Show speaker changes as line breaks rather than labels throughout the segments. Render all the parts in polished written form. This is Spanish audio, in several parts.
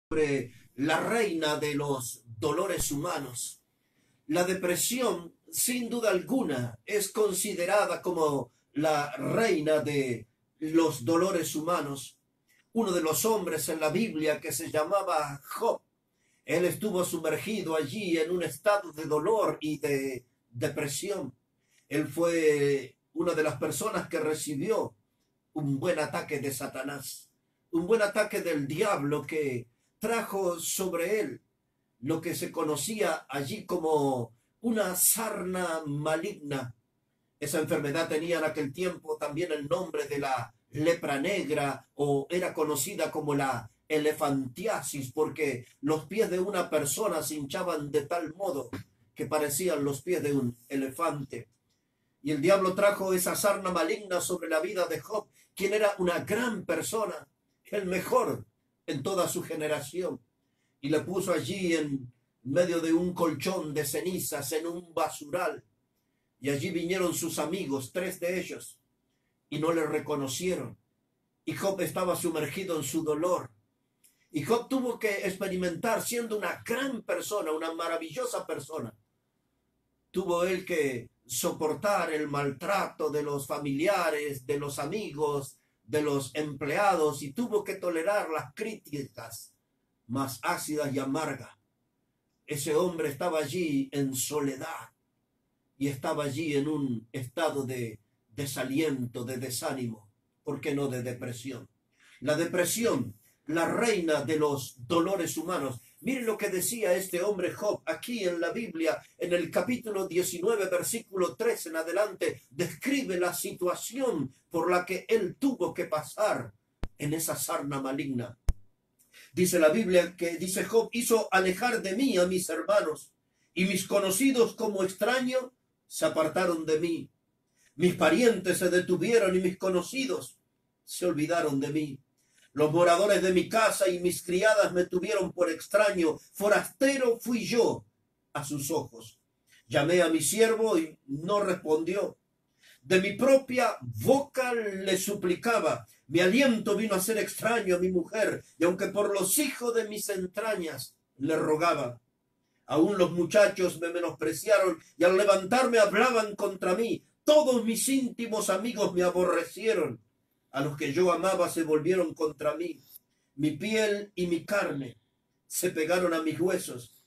sobre la reina de los dolores humanos. La depresión, sin duda alguna, es considerada como la reina de los dolores humanos. Uno de los hombres en la Biblia que se llamaba Job, él estuvo sumergido allí en un estado de dolor y de depresión. Él fue una de las personas que recibió un buen ataque de Satanás, un buen ataque del diablo que trajo sobre él lo que se conocía allí como una sarna maligna. Esa enfermedad tenía en aquel tiempo también el nombre de la lepra negra, o era conocida como la elefantiasis, porque los pies de una persona se hinchaban de tal modo que parecían los pies de un elefante. Y el diablo trajo esa sarna maligna sobre la vida de Job, quien era una gran persona, el mejor en toda su generación, y le puso allí en medio de un colchón de cenizas, en un basural. Y allí vinieron sus amigos, 3 de ellos, y no le reconocieron. Y Job estaba sumergido en su dolor. Y Job tuvo que experimentar, siendo una gran persona, una maravillosa persona, tuvo él que soportar el maltrato de los familiares, de los amigos, de los empleados, y tuvo que tolerar las críticas más ácidas y amargas. Ese hombre estaba allí en soledad y estaba allí en un estado de desaliento, de desánimo, ¿por qué no de depresión? La depresión, la reina de los dolores humanos. Miren lo que decía este hombre Job aquí en la Biblia, en el capítulo 19, versículo 3 en adelante, describe la situación por la que él tuvo que pasar en esa sarna maligna. Dice la Biblia que, dice Job, hizo alejar de mí a mis hermanos, y mis conocidos como extraño se apartaron de mí. Mis parientes se detuvieron y mis conocidos se olvidaron de mí. Los moradores de mi casa y mis criadas me tuvieron por extraño. Forastero fui yo a sus ojos. Llamé a mi siervo y no respondió. De mi propia boca le suplicaba. Mi aliento vino a ser extraño a mi mujer, y aunque por los hijos de mis entrañas le rogaba. Aún los muchachos me menospreciaron y al levantarme hablaban contra mí. Todos mis íntimos amigos me aborrecieron. A los que yo amaba se volvieron contra mí. Mi piel y mi carne se pegaron a mis huesos,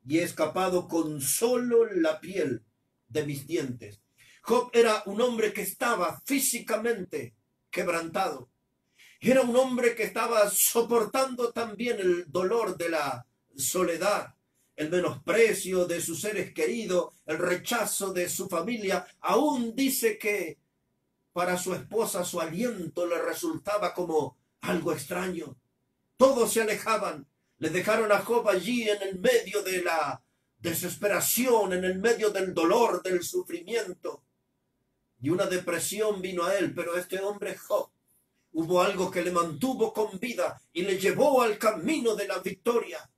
y he escapado con solo la piel de mis dientes. Job era un hombre que estaba físicamente quebrantado. Era un hombre que estaba soportando también el dolor de la soledad, el menosprecio de sus seres queridos, el rechazo de su familia. Aún dice que para su esposa su aliento le resultaba como algo extraño. Todos se alejaban. Le dejaron a Job allí en el medio de la desesperación, en el medio del dolor, del sufrimiento. Y una depresión vino a él, pero este hombre Job, hubo algo que le mantuvo con vida y le llevó al camino de la victoria.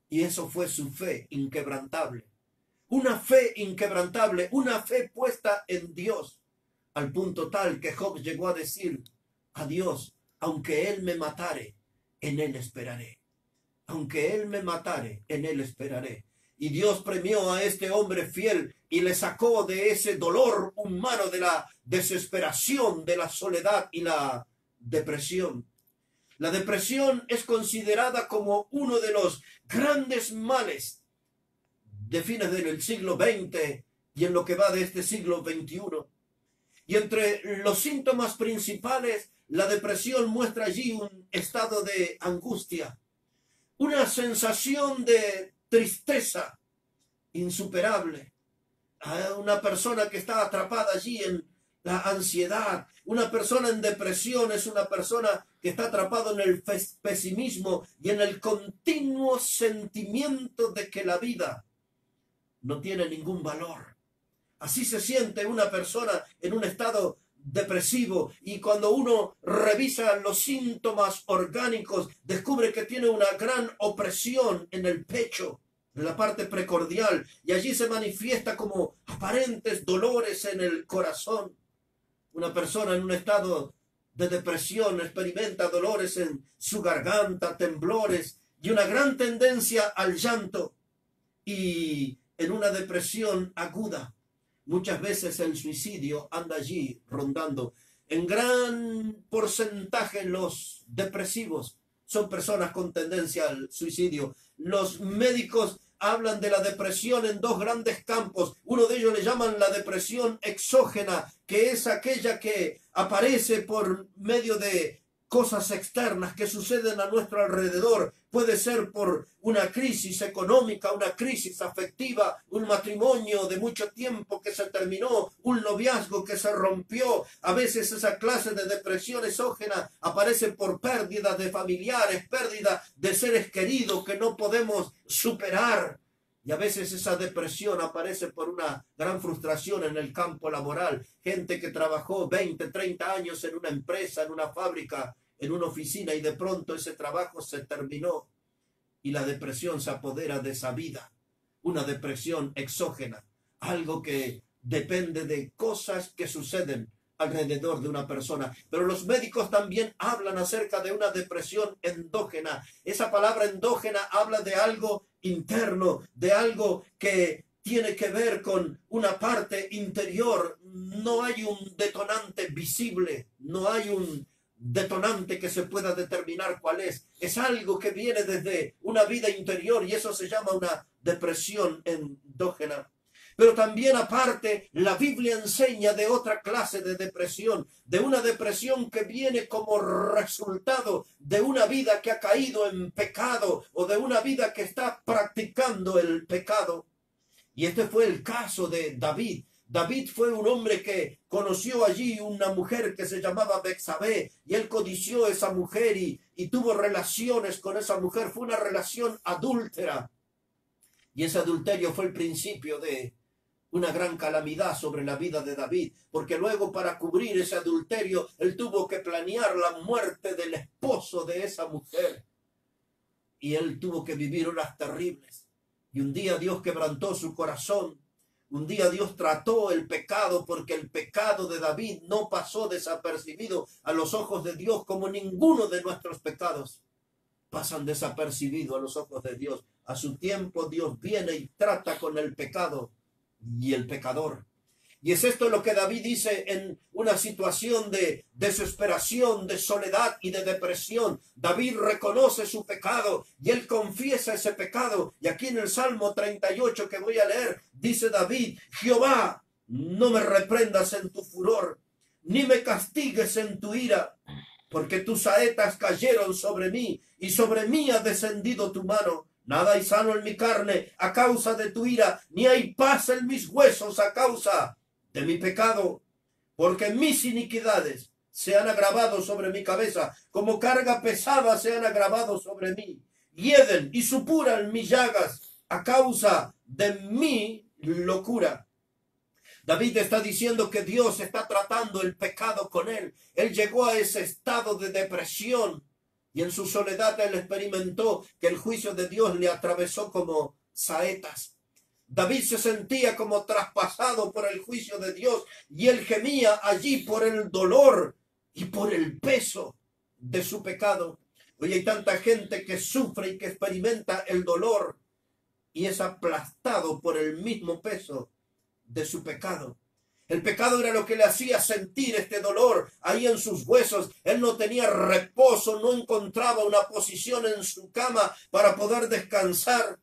Y eso fue su fe inquebrantable. Una fe inquebrantable, una fe puesta en Dios, al punto tal que Job llegó a decir a Dios: aunque él me matare, en él esperaré. Aunque él me matare, en él esperaré. Y Dios premió a este hombre fiel y le sacó de ese dolor humano, de la desesperación, de la soledad y la depresión. La depresión es considerada como uno de los grandes males de fines del siglo XX y en lo que va de este siglo XXI. Y entre los síntomas principales, la depresión muestra allí un estado de angustia, una sensación de tristeza insuperable. Una persona que está atrapada allí en la ansiedad, una persona en depresión es una persona que está atrapada en el pesimismo y en el continuo sentimiento de que la vida no tiene ningún valor. Así se siente una persona en un estado depresivo, y cuando uno revisa los síntomas orgánicos, descubre que tiene una gran opresión en el pecho, en la parte precordial, y allí se manifiesta como aparentes dolores en el corazón. Una persona en un estado de depresión experimenta dolores en su garganta, temblores, y una gran tendencia al llanto y en una depresión aguda. Muchas veces el suicidio anda allí rondando. En gran porcentaje los depresivos son personas con tendencia al suicidio. Los médicos hablan de la depresión en dos grandes campos. Uno de ellos le llaman la depresión exógena, que es aquella que aparece por medio de cosas externas que suceden a nuestro alrededor. Puede ser por una crisis económica, una crisis afectiva, un matrimonio de mucho tiempo que se terminó, un noviazgo que se rompió. A veces esa clase de depresión exógena aparece por pérdida de familiares, pérdida de seres queridos que no podemos superar. Y a veces esa depresión aparece por una gran frustración en el campo laboral. Gente que trabajó 20, 30 años en una empresa, en una fábrica, en una oficina, y de pronto ese trabajo se terminó y la depresión se apodera de esa vida. Una depresión exógena, algo que depende de cosas que suceden alrededor de una persona. Pero los médicos también hablan acerca de una depresión endógena. Esa palabra endógena habla de algo interno, de algo que tiene que ver con una parte interior. No hay un detonante visible, no hay un detonante que se pueda determinar cuál es. Es algo que viene desde una vida interior y eso se llama una depresión endógena. Pero también aparte, la Biblia enseña de otra clase de depresión, de una depresión que viene como resultado de una vida que ha caído en pecado o de una vida que está practicando el pecado. Y este fue el caso de David. David fue un hombre que conoció allí una mujer que se llamaba Betsabé y él codició a esa mujer y tuvo relaciones con esa mujer. Fue una relación adúltera. Y ese adulterio fue el principio de una gran calamidad sobre la vida de David, porque luego para cubrir ese adulterio, él tuvo que planear la muerte del esposo de esa mujer. Y él tuvo que vivir horas terribles. Y un día Dios quebrantó su corazón. Un día Dios trató el pecado, porque el pecado de David no pasó desapercibido a los ojos de Dios, como ninguno de nuestros pecados pasan desapercibidos a los ojos de Dios. A su tiempo Dios viene y trata con el pecado y el pecador. Y es esto lo que David dice en una situación de desesperación, de soledad y de depresión. David reconoce su pecado y él confiesa ese pecado. Y aquí en el Salmo 38 que voy a leer, dice David: Jehová, no me reprendas en tu furor, ni me castigues en tu ira, porque tus saetas cayeron sobre mí y sobre mí ha descendido tu mano. Nada hay sano en mi carne a causa de tu ira, ni hay paz en mis huesos a causa de mi pecado, porque mis iniquidades se han agravado sobre mi cabeza, como carga pesada se han agravado sobre mí. Hieden y supuran mis llagas a causa de mi locura. David está diciendo que Dios está tratando el pecado con él. Él llegó a ese estado de depresión y en su soledad él experimentó que el juicio de Dios le atravesó como saetas. David se sentía como traspasado por el juicio de Dios y él gemía allí por el dolor y por el peso de su pecado. Hoy hay tanta gente que sufre y que experimenta el dolor y es aplastado por el mismo peso de su pecado. El pecado era lo que le hacía sentir este dolor ahí en sus huesos. Él no tenía reposo, no encontraba una posición en su cama para poder descansar.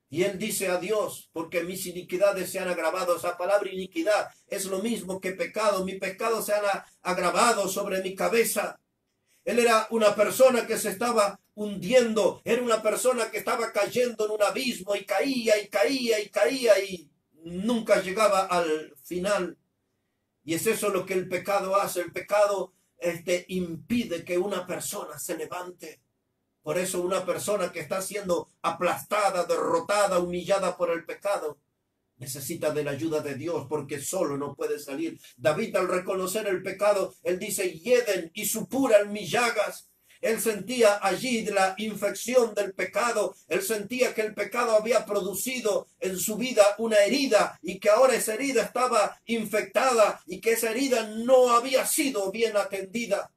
Y él dice a Dios: porque mis iniquidades se han agravado. Esa palabra iniquidad es lo mismo que pecado. Mi pecado se han agravado sobre mi cabeza. Él era una persona que se estaba hundiendo. Era una persona que estaba cayendo en un abismo y caía y caía y caía y nunca llegaba al final. Y es eso lo que el pecado hace. El pecado impide que una persona se levante. Por eso una persona que está siendo aplastada, derrotada, humillada por el pecado, necesita de la ayuda de Dios, porque solo no puede salir. David, al reconocer el pecado, él dice: hieden y supuran mis llagas. Él sentía allí la infección del pecado. Él sentía que el pecado había producido en su vida una herida y que ahora esa herida estaba infectada y que esa herida no había sido bien atendida.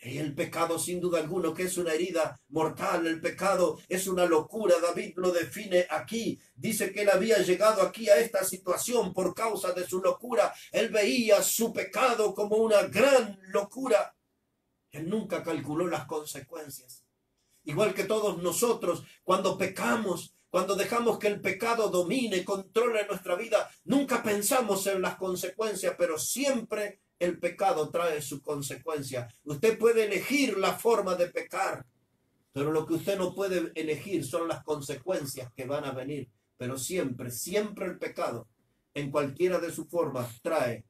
Y el pecado, sin duda alguna, que es una herida mortal. El pecado es una locura. David lo define aquí. Dice que él había llegado aquí a esta situación por causa de su locura. Él veía su pecado como una gran locura. Él nunca calculó las consecuencias. Igual que todos nosotros, cuando pecamos, cuando dejamos que el pecado domine, controle nuestra vida, nunca pensamos en las consecuencias, pero siempre el pecado trae su consecuencia. Usted puede elegir la forma de pecar, pero lo que usted no puede elegir son las consecuencias que van a venir. Pero siempre, siempre el pecado, en cualquiera de sus formas, trae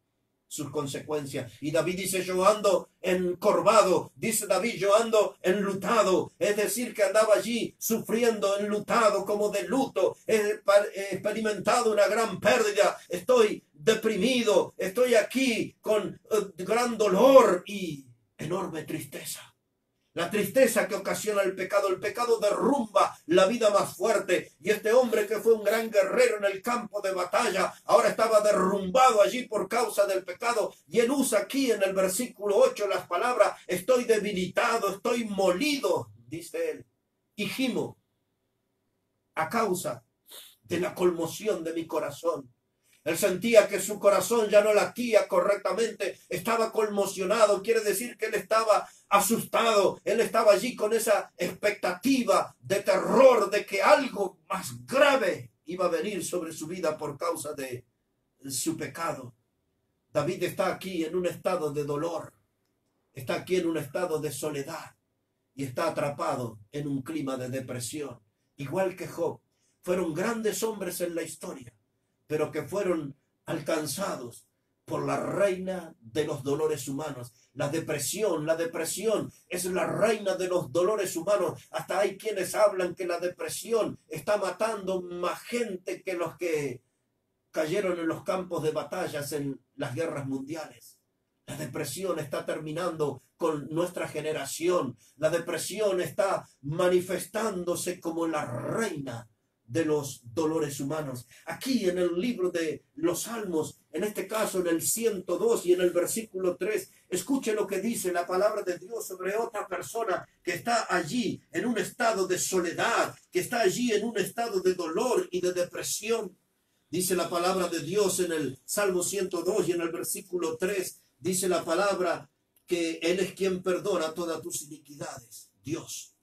sus consecuencias. Y David dice, yo ando encorvado, dice David, yo ando enlutado, es decir, que andaba allí sufriendo, enlutado, como de luto, he experimentado una gran pérdida, estoy deprimido, estoy aquí con gran dolor y enorme tristeza. La tristeza que ocasiona el pecado derrumba la vida más fuerte. Y este hombre que fue un gran guerrero en el campo de batalla, ahora estaba derrumbado allí por causa del pecado. Y él usa aquí en el versículo 8 las palabras, estoy debilitado, estoy molido, dice él. Y gimo a causa de la conmoción de mi corazón. Él sentía que su corazón ya no latía correctamente, estaba conmocionado, quiere decir que él estaba asustado, él estaba allí con esa expectativa de terror de que algo más grave iba a venir sobre su vida por causa de su pecado. David está aquí en un estado de dolor, está aquí en un estado de soledad y está atrapado en un clima de depresión, igual que Job. Fueron grandes hombres en la historia, pero que fueron alcanzados por la reina de los dolores humanos. La depresión es la reina de los dolores humanos. Hasta hay quienes hablan que la depresión está matando más gente que los que cayeron en los campos de batallas en las guerras mundiales. La depresión está terminando con nuestra generación. La depresión está manifestándose como la reina de los dolores humanos. Aquí en el libro de los Salmos, en este caso en el 102 y en el versículo 3, escuche lo que dice la palabra de Dios sobre otra persona que está allí en un estado de soledad, que está allí en un estado de dolor y de depresión. Dice la palabra de Dios en el Salmo 102 y en el versículo 3, dice la palabra que Él es quien perdona todas tus iniquidades. Dios.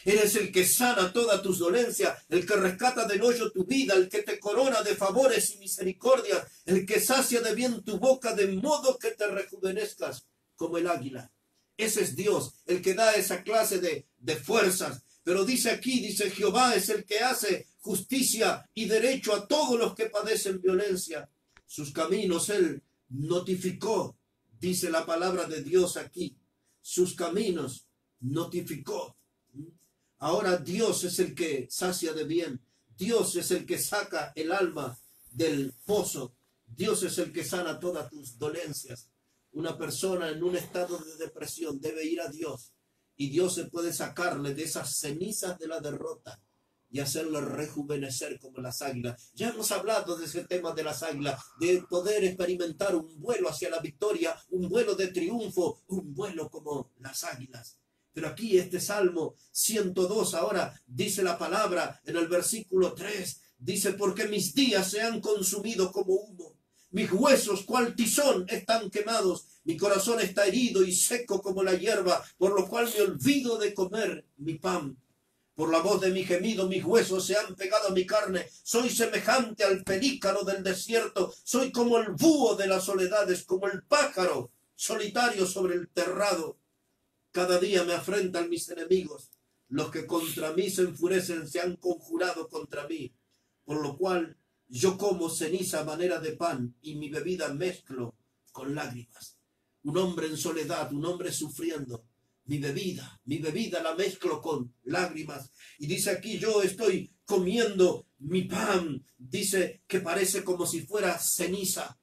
Él es el que sana todas tus dolencias, el que rescata del hoyo tu vida, el que te corona de favores y misericordias, el que sacia de bien tu boca de modo que te rejuvenezcas como el águila. Ese es Dios, el que da esa clase de fuerzas. Pero dice aquí, dice Jehová es el que hace justicia y derecho a todos los que padecen violencia. Sus caminos Él notificó, dice la palabra de Dios aquí. Sus caminos notificó. Ahora Dios es el que sacia de bien. Dios es el que saca el alma del pozo. Dios es el que sana todas tus dolencias. Una persona en un estado de depresión debe ir a Dios. Y Dios se puede sacarle de esas cenizas de la derrota y hacerle rejuvenecer como las águilas. Ya hemos hablado de ese tema de las águilas, de poder experimentar un vuelo hacia la victoria, un vuelo de triunfo, un vuelo como las águilas. Pero aquí este Salmo 102 ahora dice la palabra en el versículo 3, dice, porque mis días se han consumido como humo, mis huesos cual tizón están quemados, mi corazón está herido y seco como la hierba, por lo cual me olvido de comer mi pan. Por la voz de mi gemido, mis huesos se han pegado a mi carne. Soy semejante al pelícano del desierto. Soy como el búho de las soledades, como el pájaro solitario sobre el terrado. Cada día me afrentan mis enemigos. Los que contra mí se enfurecen se han conjurado contra mí. Por lo cual yo como ceniza a manera de pan y mi bebida mezclo con lágrimas. Un hombre en soledad, un hombre sufriendo. Mi bebida la mezclo con lágrimas. Y dice aquí, yo estoy comiendo mi pan. Dice que parece como si fuera ceniza.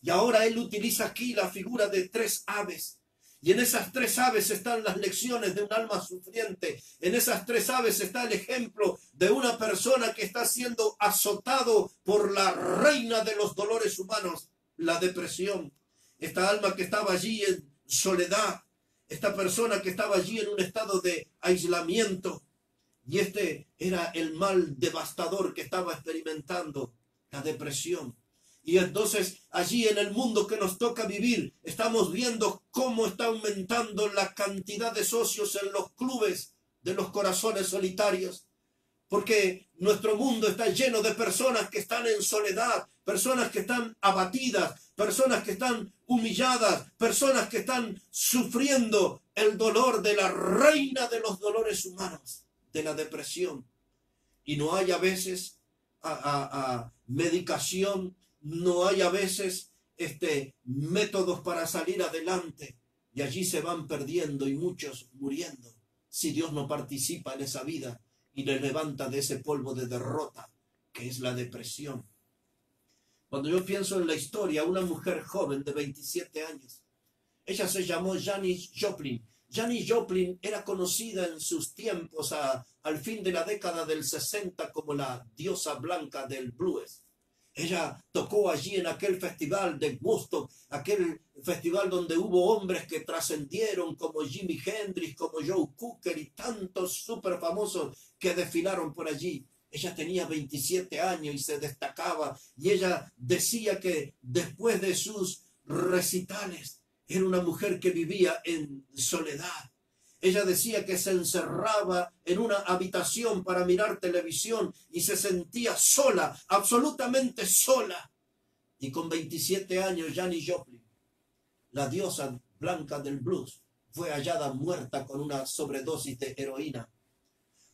Y ahora él utiliza aquí la figura de 3 aves. Y en esas 3 aves están las lecciones de un alma sufriente. En esas 3 aves está el ejemplo de una persona que está siendo azotado por la reina de los dolores humanos, la depresión. Esta alma que estaba allí en soledad, esta persona que estaba allí en un estado de aislamiento, y este era el mal devastador que estaba experimentando, la depresión. Y entonces allí en el mundo que nos toca vivir, estamos viendo cómo está aumentando la cantidad de socios en los clubes de los corazones solitarios. Porque nuestro mundo está lleno de personas que están en soledad, personas que están abatidas, personas que están humilladas, personas que están sufriendo el dolor de la reina de los dolores humanos, de la depresión. Y no hay a veces medicación, no hay a veces métodos para salir adelante. Y allí se van perdiendo y muchos muriendo, si Dios no participa en esa vida y le levanta de ese polvo de derrota que es la depresión. Cuando yo pienso en la historia, una mujer joven de 27 años, ella se llamó Janis Joplin. Janis Joplin era conocida en sus tiempos al fin de la década del 60 como la diosa blanca del blues. Ella tocó allí en aquel festival de Woodstock, aquel festival donde hubo hombres que trascendieron como Jimi Hendrix, como Joe Cocker y tantos súper famosos que desfilaron por allí. Ella tenía 27 años y se destacaba, y ella decía que después de sus recitales era una mujer que vivía en soledad. Ella decía que se encerraba en una habitación para mirar televisión y se sentía sola, absolutamente sola. Y con 27 años, Janis Joplin, la diosa blanca del blues, fue hallada muerta con una sobredosis de heroína.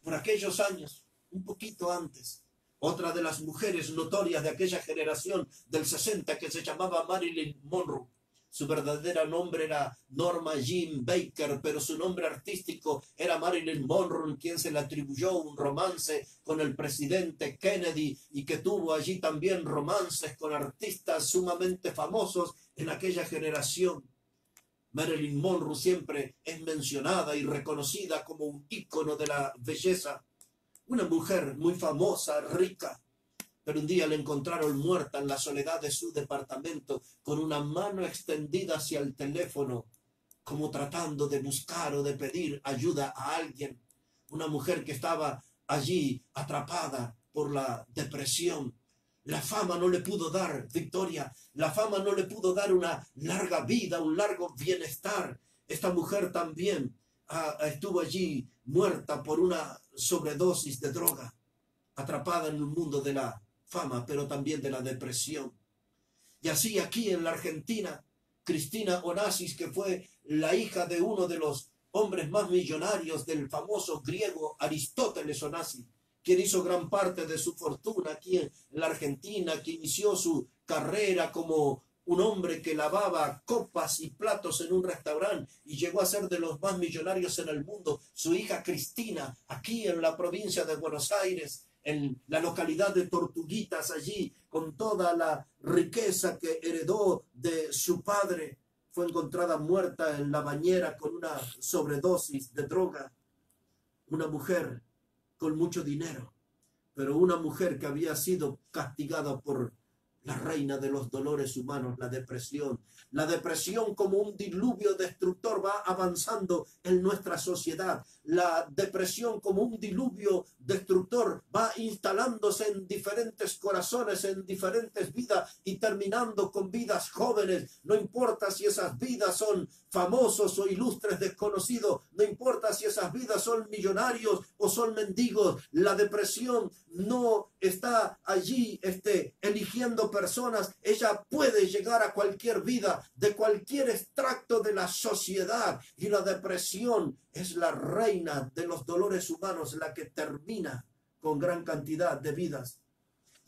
Por aquellos años, un poquito antes, otra de las mujeres notorias de aquella generación del 60 que se llamaba Marilyn Monroe. Su verdadero nombre era Norma Jean Baker, pero su nombre artístico era Marilyn Monroe, quien se le atribuyó un romance con el presidente Kennedy y que tuvo allí también romances con artistas sumamente famosos en aquella generación. Marilyn Monroe siempre es mencionada y reconocida como un ícono de la belleza. Una mujer muy famosa, rica, pero un día la encontraron muerta en la soledad de su departamento, con una mano extendida hacia el teléfono, como tratando de buscar o de pedir ayuda a alguien. Una mujer que estaba allí atrapada por la depresión. La fama no le pudo dar victoria, la fama no le pudo dar una larga vida, un largo bienestar. Esta mujer también estuvo allí muerta por una sobredosis de droga, atrapada en el mundo de la fama, pero también de la depresión. Y así aquí en la Argentina, Cristina Onassis, que fue la hija de uno de los hombres más millonarios del famoso griego Aristóteles Onassis, quien hizo gran parte de su fortuna aquí en la Argentina, que inició su carrera como un hombre que lavaba copas y platos en un restaurante y llegó a ser de los más millonarios en el mundo. Su hija Cristina, aquí en la provincia de Buenos Aires, en la localidad de Tortuguitas, allí, con toda la riqueza que heredó de su padre, fue encontrada muerta en la bañera con una sobredosis de droga. Una mujer con mucho dinero, pero una mujer que había sido castigada por la reina de los dolores humanos, la depresión. La depresión como un diluvio destructor va avanzando en nuestra sociedad. La depresión como un diluvio destructor va instalándose en diferentes corazones, en diferentes vidas y terminando con vidas jóvenes. No importa si esas vidas son famosos o ilustres desconocidos, no importa si esas vidas son millonarios o son mendigos. La depresión no está allí eligiendo personas. Ella puede llegar a cualquier vida, de cualquier extracto de la sociedad, y la depresión es la reina de los dolores humanos, la que termina con gran cantidad de vidas.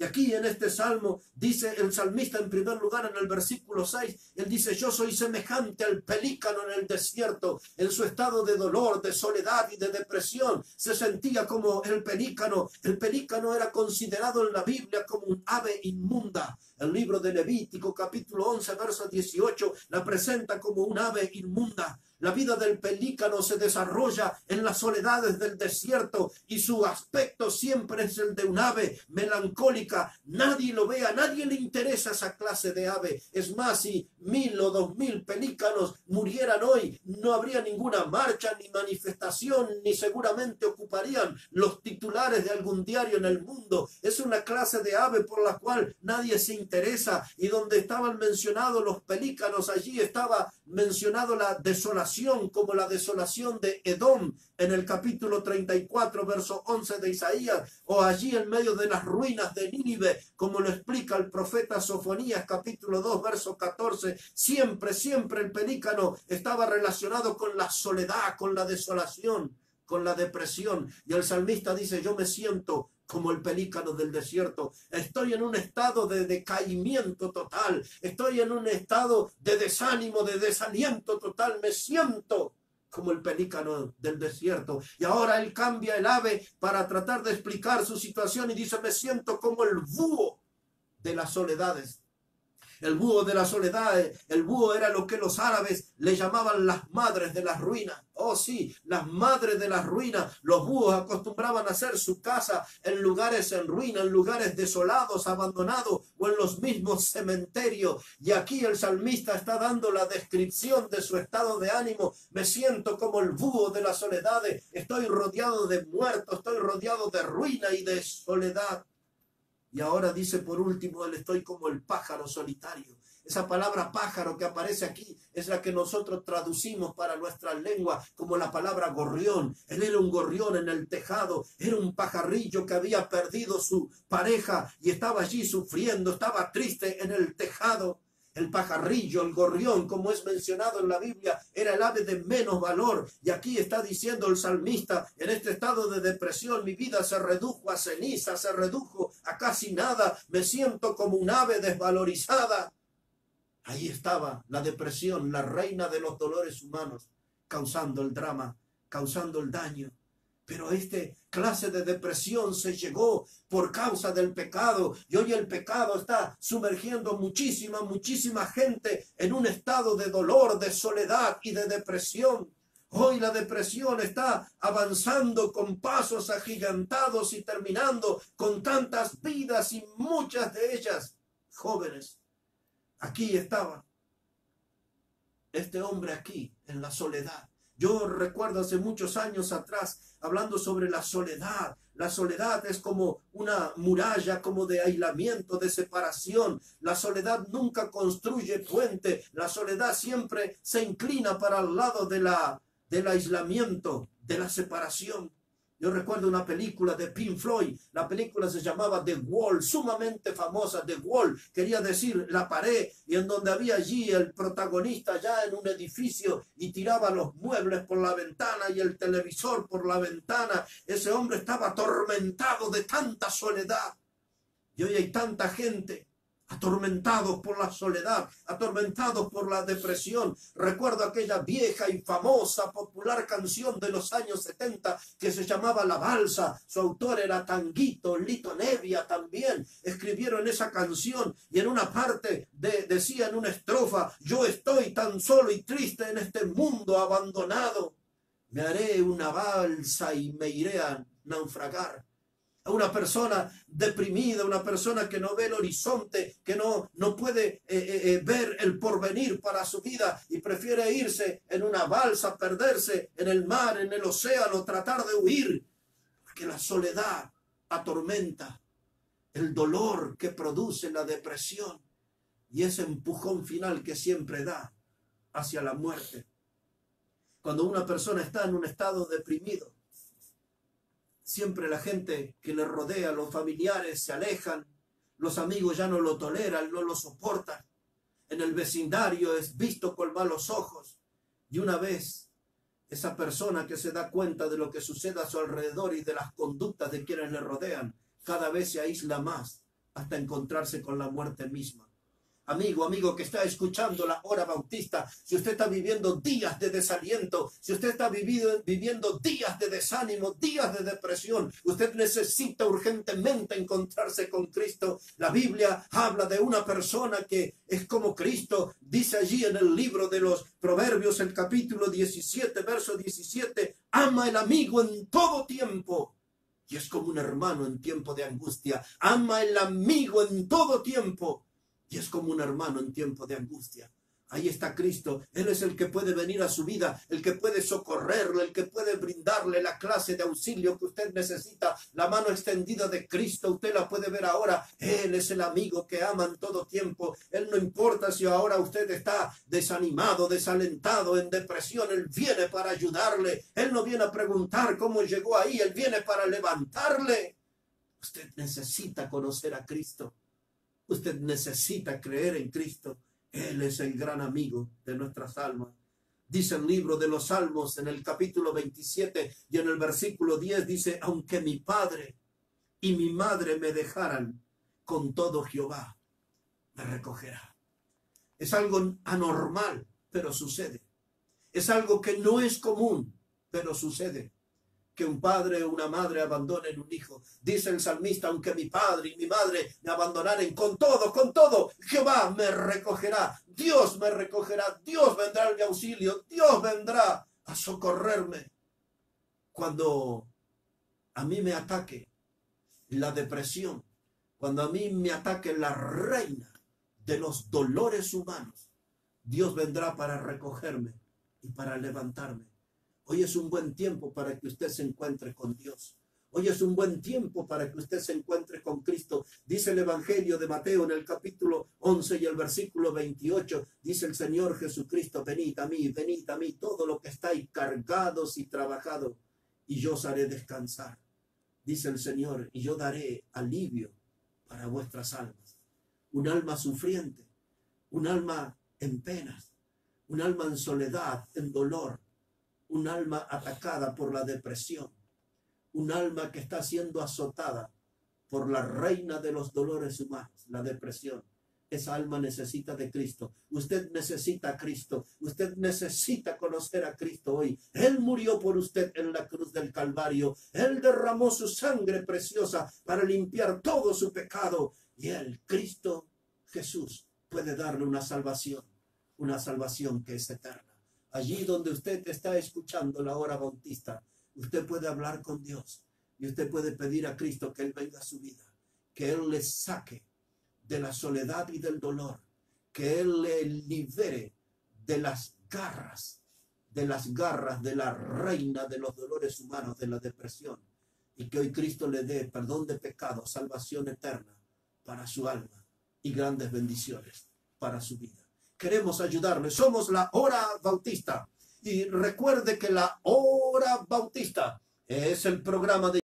Y aquí en este salmo dice el salmista en primer lugar en el versículo 6, él dice: yo soy semejante al pelícano en el desierto. En su estado de dolor, de soledad y de depresión, se sentía como el pelícano. El pelícano era considerado en la Biblia como un ave inmunda. El libro de Levítico capítulo 11 verso 18 la presenta como un ave inmunda. La vida del pelícano se desarrolla en las soledades del desierto y su aspecto siempre es el de un ave melancólica. Nadie lo ve, a nadie le interesa esa clase de ave. Es más, si 1000 o 2000 pelícanos murieran hoy, no habría ninguna marcha ni manifestación, ni seguramente ocuparían los titulares de algún diario en el mundo. Es una clase de ave por la cual nadie se interesa, y donde estaban mencionados los pelícanos, allí estaba mencionado la desolación, como la desolación de Edom en el capítulo 34, verso 11 de Isaías, o allí en medio de las ruinas de Nínive, como lo explica el profeta Sofonías, capítulo 2, verso 14. Siempre el pelícano estaba relacionado con la soledad, con la desolación, con la depresión. Y el salmista dice: yo me siento como el pelícano del desierto. Estoy en un estado de decaimiento total. Estoy en un estado de desánimo, de desaliento total. Me siento como el pelícano del desierto. Y ahora él cambia el ave para tratar de explicar su situación y dice: me siento como el búho de las soledades. El búho de la soledad, el búho era lo que los árabes le llamaban las madres de las ruinas. Oh sí, las madres de las ruinas. Los búhos acostumbraban a hacer su casa en lugares en ruina, en lugares desolados, abandonados, o en los mismos cementerios. Y aquí el salmista está dando la descripción de su estado de ánimo. Me siento como el búho de las soledades. Estoy rodeado de muertos, estoy rodeado de ruina y de soledad. Y ahora dice por último, él: estoy como el pájaro solitario. Esa palabra pájaro que aparece aquí es la que nosotros traducimos para nuestra lengua como la palabra gorrión. Él era un gorrión en el tejado, era un pajarillo que había perdido su pareja y estaba allí sufriendo, estaba triste en el tejado. El pajarrillo, el gorrión, como es mencionado en la Biblia, era el ave de menos valor. Y aquí está diciendo el salmista: en este estado de depresión mi vida se redujo a ceniza, se redujo a casi nada. Me siento como un ave desvalorizada. Ahí estaba la depresión, la reina de los dolores humanos, causando el drama, causando el daño. Pero este clase de depresión se llegó por causa del pecado, y hoy el pecado está sumergiendo muchísima gente en un estado de dolor, de soledad y de depresión. Hoy la depresión está avanzando con pasos agigantados y terminando con tantas vidas, y muchas de ellas jóvenes. Aquí estaba este hombre, aquí en la soledad. Yo recuerdo hace muchos años atrás hablando sobre la soledad. La soledad es como una muralla, como de aislamiento, de separación. La soledad nunca construye puente. La soledad siempre se inclina para el lado del aislamiento, de la separación. Yo recuerdo una película de Pink Floyd. La película se llamaba The Wall, sumamente famosa. The Wall quería decir la pared, y en donde había allí el protagonista ya en un edificio y tiraba los muebles por la ventana y el televisor por la ventana. Ese hombre estaba atormentado de tanta soledad. Y hoy hay tanta gente atormentados por la soledad, atormentados por la depresión. Recuerdo aquella vieja y famosa, popular canción de los años 70 que se llamaba La Balsa. Su autor era Tanguito, Lito Nevia también. Escribieron esa canción y en una parte decía en una estrofa: yo estoy tan solo y triste en este mundo abandonado. Me haré una balsa y me iré a naufragar. Una persona deprimida, una persona que no ve el horizonte, que no puede ver el porvenir para su vida y prefiere irse en una balsa, perderse en el mar, en el océano, tratar de huir, porque la soledad atormenta, el dolor que produce la depresión y ese empujón final que siempre da hacia la muerte. Cuando una persona está en un estado deprimido, siempre la gente que le rodea, los familiares, se alejan, los amigos ya no lo toleran, no lo soportan. En el vecindario es visto con malos ojos. Y una vez esa persona que se da cuenta de lo que sucede a su alrededor y de las conductas de quienes le rodean, cada vez se aísla más hasta encontrarse con la muerte misma. Amigo que está escuchando la hora bautista, si usted está viviendo días de desaliento, si usted está viviendo días de desánimo, días de depresión, usted necesita urgentemente encontrarse con Cristo. La Biblia habla de una persona que es como Cristo. Dice allí en el libro de los Proverbios, el capítulo 17, verso 17, ama el amigo en todo tiempo. Y es como un hermano en tiempo de angustia. Ama el amigo en todo tiempo. Y es como un hermano en tiempo de angustia. Ahí está Cristo. Él es el que puede venir a su vida, el que puede socorrerle, el que puede brindarle la clase de auxilio que usted necesita. La mano extendida de Cristo, usted la puede ver ahora. Él es el amigo que ama en todo tiempo. Él no importa si ahora usted está desanimado, desalentado, en depresión. Él viene para ayudarle. Él no viene a preguntar cómo llegó ahí. Él viene para levantarle. Usted necesita conocer a Cristo. Usted necesita creer en Cristo. Él es el gran amigo de nuestras almas. Dice el libro de los Salmos en el capítulo 27 y en el versículo 10 dice, aunque mi padre y mi madre me dejaran, con todo Jehová me recogerá. Es algo anormal, pero sucede. Es algo que no es común, pero sucede. Que un padre o una madre abandonen un hijo. Dice el salmista, aunque mi padre y mi madre me abandonaren, con todo, Jehová me recogerá. Dios me recogerá. Dios vendrá en mi auxilio. Dios vendrá a socorrerme. Cuando a mí me ataque la depresión, cuando a mí me ataque la reina de los dolores humanos, Dios vendrá para recogerme y para levantarme. Hoy es un buen tiempo para que usted se encuentre con Dios. Hoy es un buen tiempo para que usted se encuentre con Cristo. Dice el Evangelio de Mateo en el capítulo 11 y el versículo 28. Dice el Señor Jesucristo, venid a mí, todo lo que estáis cargados y trabajados, y yo os haré descansar. Dice el Señor, y yo daré alivio para vuestras almas. Un alma sufriente, un alma en penas, un alma en soledad, en dolor. Un alma atacada por la depresión, un alma que está siendo azotada por la reina de los dolores humanos, la depresión. Esa alma necesita de Cristo. Usted necesita a Cristo. Usted necesita conocer a Cristo hoy. Él murió por usted en la cruz del Calvario. Él derramó su sangre preciosa para limpiar todo su pecado. Y Él, Cristo Jesús, puede darle una salvación que es eterna. Allí donde usted está escuchando la hora bautista, usted puede hablar con Dios y usted puede pedir a Cristo que Él venga a su vida, que Él le saque de la soledad y del dolor, que Él le libere de las garras de la reina de los dolores humanos, de la depresión, y que hoy Cristo le dé perdón de pecados, salvación eterna para su alma y grandes bendiciones para su vida. Queremos ayudarle. Somos la hora bautista. Y recuerde que la hora bautista es el programa de